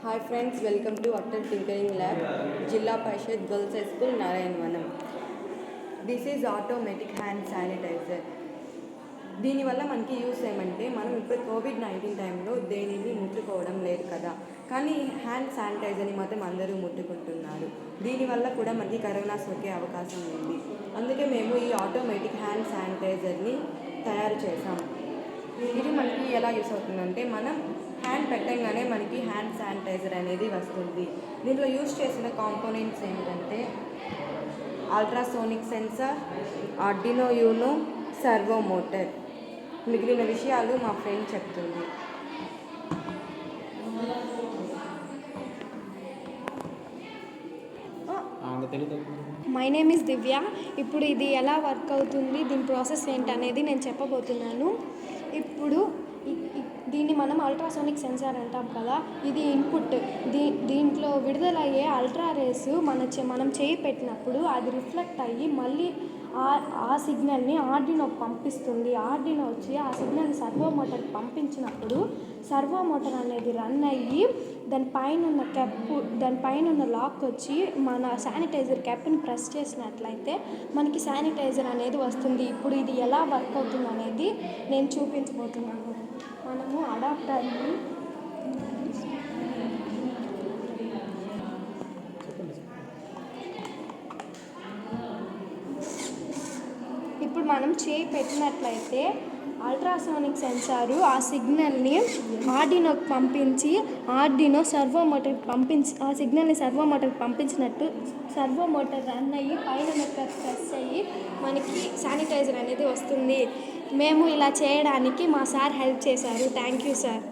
Hi friends, welcome to Atal Tinkering Lab, Jilla Parishad Girls High School, Narayanvanam. This is automatic hand sanitizer. దీనివల్ల మనకి use ఏమంటే మనం ఇప్పుడు COVID-19 టైంలో దేనిని ముట్టుకోవడం లేదు కదా, కానీ హ్యాండ్ శానిటైజర్ని మాత్రం అందరూ ముట్టుకుంటున్నారు. దీనివల్ల కూడా మనకి కరోనా సోకే అవకాశం ఉంది. అందుకే మేము ఈ ఆటోమేటిక్ హ్యాండ్ శానిటైజర్ని తయారు చేసాం. ఇది మనకి ఎలా యూస్ అవుతుందంటే మనం హ్యాండ్ పెట్టంగానే మనకి హ్యాండ్ శానిటైజర్ అనేది వస్తుంది. దీంట్లో యూస్ చేసిన కాంపోనెంట్స్ ఏంటంటే ultrasonic sensor, Arduino Uno, servo motor. మిగిలిన విషయాలు మా ఫ్రెండ్ చెప్తుంది. మై నేమ్ ఇస్ దివ్య. ఇప్పుడు ఇది ఎలా వర్క్ అవుతుంది, దీని ప్రాసెస్ ఏంటనేది నేను చెప్పబోతున్నాను. ఇప్పుడు దీన్ని మనం అల్ట్రాసోనిక్ సెన్సార్ అంటాం కదా, ఇది ఇన్పుట్. దీంట్లో విడుదలయ్యే అల్ట్రా రేస్ మనం చేయి పెట్టినప్పుడు అది రిఫ్లెక్ట్ అయ్యి మళ్ళీ ఆ సిగ్నల్ని ఆర్డినోకి పంపిస్తుంది. ఆర్డినో వచ్చి ఆ సిగ్నల్ని సర్వో మోటార్కి పంపించినప్పుడు సర్వో మోటార్ అనేది రన్ అయ్యి దానిపైన ఉన్న లాక్ వచ్చి మన శానిటైజర్ క్యాప్ని ప్రెస్ చేసినట్లయితే మనకి శానిటైజర్ అనేది వస్తుంది. ఇప్పుడు ఇది ఎలా వర్క్ అవుతుంది అనేది నేను చూపించబోతున్నాను. మనము అడాప్టర్ని ఇప్పుడు మనం చేయి పెట్టినట్లయితే అల్ట్రాసోనిక్ సెన్సారు ఆ సిగ్నల్ని ఆర్డినోకి పంపించి ఆర్డినో సర్వో మోటార్కి ఆ సిగ్నల్ని సర్వో మోటార్కి పంపించినట్టు సర్వో మోటార్ రన్ అయ్యి పైన ప్రెస్ అయ్యి మనకి శానిటైజర్ అనేది వస్తుంది. మేము ఇలా చేయడానికి మా సార్ హెల్ప్ చేశారు. Thank you sir.